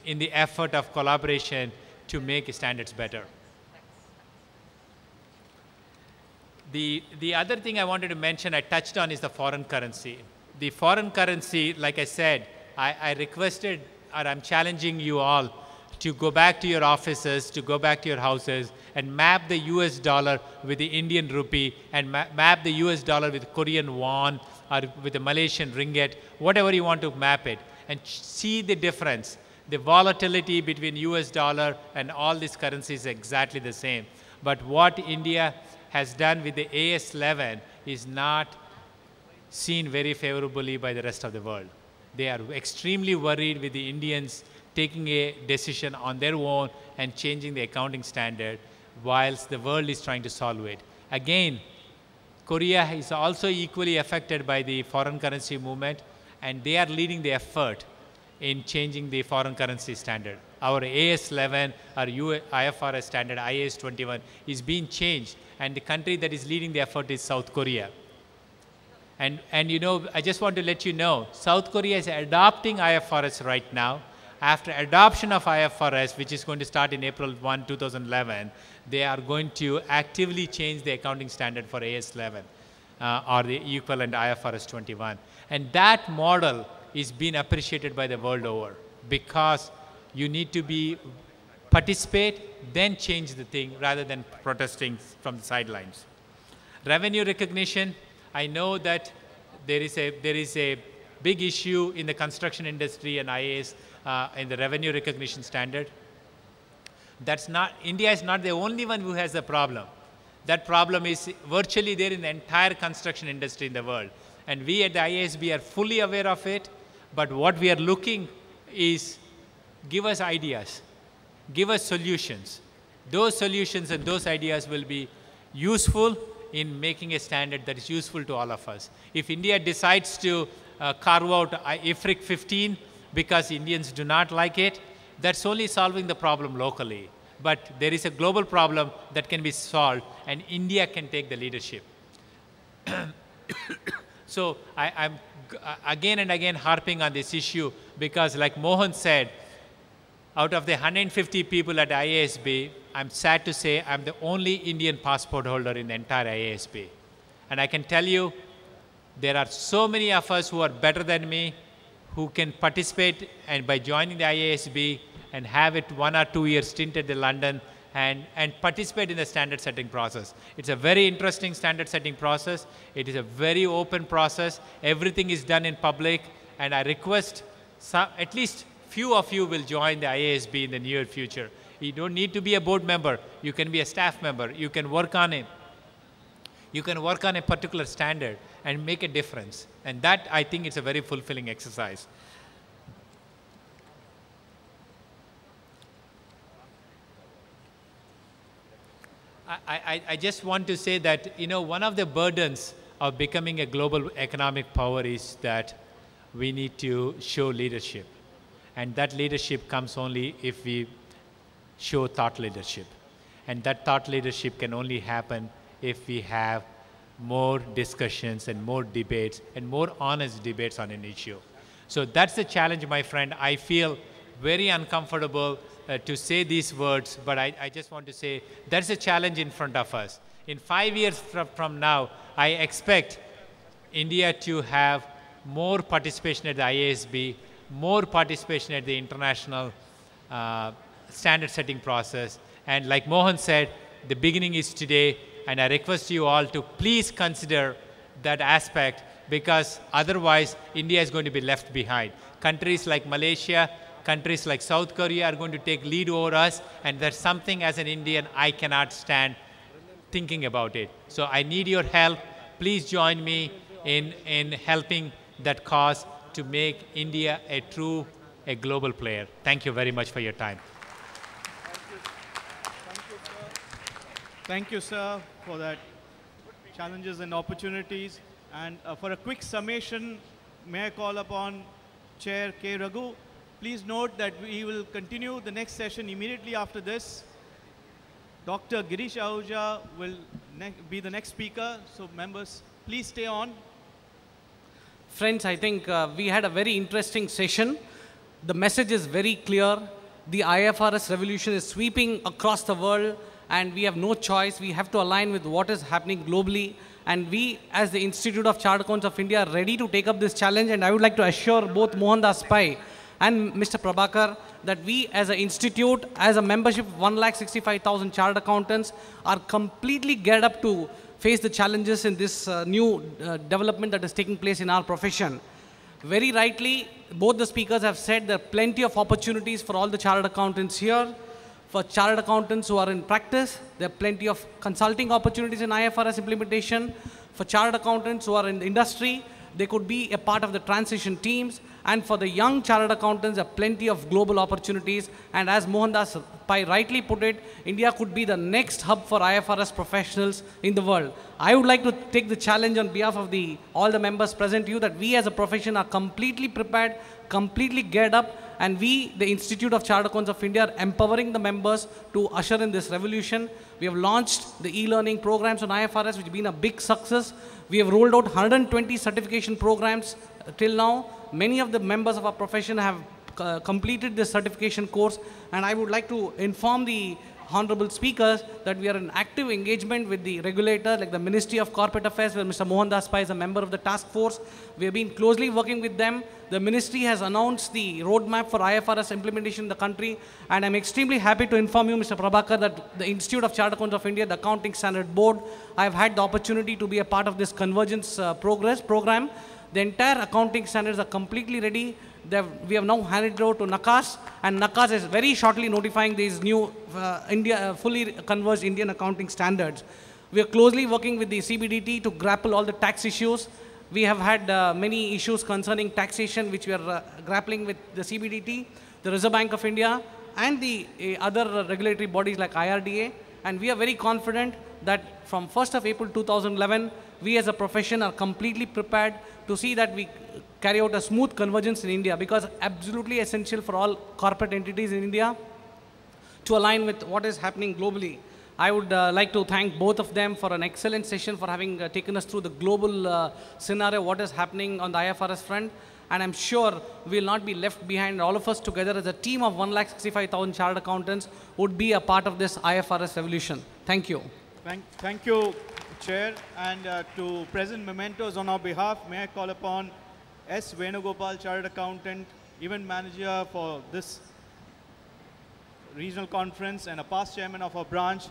in the effort of collaboration to make standards better. The other thing I wanted to mention, I touched on, is the foreign currency. The foreign currency, like I said, I requested, or I'm challenging you all to go back to your offices, to go back to your houses, and map the US dollar with the Indian rupee, and map the US dollar with Korean won, or with the Malaysian ringgit, whatever you want to map it, and see the difference. The volatility between US dollar and all these currencies is exactly the same. But what India has done with the AS11 is not seen very favorably by the rest of the world. They are extremely worried with the Indians taking a decision on their own and changing the accounting standard, whilst the world is trying to solve it. Again, Korea is also equally affected by the foreign currency movement, and they are leading the effort in changing the foreign currency standard. Our AS11, our IFRS standard, IAS21, is being changed, and the country that is leading the effort is South Korea. And you know, I just want to let you know, South Korea is adopting IFRS right now. After adoption of IFRS, which is going to start in April 1, 2011, they are going to actively change the accounting standard for AS11 or the equivalent IFRS 21. And that model is being appreciated by the world over, because you need to participate, then change the thing, rather than protesting from the sidelines. Revenue recognition, I know that there is a big issue in the construction industry and IAS in the revenue recognition standard. India is not the only one who has the problem. That problem is virtually there in the entire construction industry in the world. And we at the IASB are fully aware of it, but what we are looking is, give us ideas, give us solutions. Those solutions and those ideas will be useful in making a standard that is useful to all of us. If India decides to carve out IFRIC 15 because Indians do not like it, that's only solving the problem locally. But there is a global problem that can be solved, and India can take the leadership. So I'm again and again harping on this issue, because like Mohan said, out of the 150 people at IASB, I'm sad to say I'm the only Indian passport holder in the entire IASB. And I can tell you, there are so many of us who are better than me, who can participate and by joining the IASB and have it 1 or 2 year stint at the London and participate in the standard setting process. It's a very interesting standard setting process. It is a very open process. Everything is done in public, and I request at least few of you will join the IASB in the near future. You don't need to be a board member. You can be a staff member. You can work on it. You can work on a particular standard and make a difference. And that, I think, it's a very fulfilling exercise. I just want to say that, you know, one of the burdens of becoming a global economic power is that we need to show leadership. And that leadership comes only if we show thought leadership. And that thought leadership can only happen if we have more discussions and more debates and more honest debates on an issue. So that's the challenge, my friend. I feel very uncomfortable to say these words, but I just want to say that's a challenge in front of us. In 5 years from now, I expect India to have more participation at the IASB, more participation at the international standard setting process. And like Mohan said, the beginning is today, and I request you all to please consider that aspect, because otherwise India is going to be left behind. Countries like Malaysia, countries like South Korea are going to take lead over us, and that's something as an Indian I cannot stand thinking about it. So I need your help. Please join me in helping that cause to make India a global player. Thank you very much for your time. Thank you, sir, for that challenges and opportunities. And for a quick summation, may I call upon Chair K. Raghu. Please note that we will continue the next session immediately after this. Dr. Girish Ahuja will be the next speaker. So members, please stay on. Friends, I think we had a very interesting session. The message is very clear. The IFRS revolution is sweeping across the world, and we have no choice. We have to align with what is happening globally. And we, as the Institute of Chartered Accountants of India, are ready to take up this challenge. And I would like to assure both Mohandas Pai and Mr. Prabhakar that we, as an institute, as a membership of 1,65,000 chartered accountants, are completely geared up to face the challenges in this new development that is taking place in our profession. Very rightly, both the speakers have said there are plenty of opportunities for all the chartered accountants here. For chartered accountants who are in practice, there are plenty of consulting opportunities in IFRS implementation. For chartered accountants who are in the industry, they could be a part of the transition teams. And for the young chartered accountants, there are plenty of global opportunities. And as Mohandas Pai rightly put it, India could be the next hub for IFRS professionals in the world. I would like to take the challenge on behalf of all the members present to you that we as a profession are completely prepared, completely geared up, and we, the Institute of Chartered Accountants of India, are empowering the members to usher in this revolution. We have launched the e-learning programs on IFRS, which have been a big success. We have rolled out 120 certification programs till now. Many of the members of our profession have completed this certification course, and I would like to inform the honorable speakers that we are in active engagement with the regulator, like the Ministry of Corporate Affairs, where Mr. Mohandas Pai is a member of the task force. We have been closely working with them. The ministry has announced the roadmap for IFRS implementation in the country, and I'm extremely happy to inform you, Mr. Prabhakar, that the Institute of Chartered Accountants of India, the Accounting Standard Board, I have had the opportunity to be a part of this convergence progress program. The entire accounting standards are completely ready. We have now handed it over to NACAS, and NACAS is very shortly notifying these new fully converged Indian accounting standards. We are closely working with the CBDT to grapple all the tax issues. We have had many issues concerning taxation, which we are grappling with the CBDT, the Reserve Bank of India, and the other regulatory bodies like IRDA. And we are very confident that from 1st of April 2011, we as a profession are completely prepared to see that we carry out a smooth convergence in India, because absolutely essential for all corporate entities in India to align with what is happening globally. I would like to thank both of them for an excellent session, for having taken us through the global scenario, what is happening on the IFRS front. And I'm sure we will not be left behind. All of us together as a team of 1,65,000 chartered accountants would be a part of this IFRS revolution. Thank you. Thank you, Chair. And to present mementos on our behalf, may I call upon S. Venugopal, Chartered Accountant, Event Manager for this regional conference and a past chairman of our branch,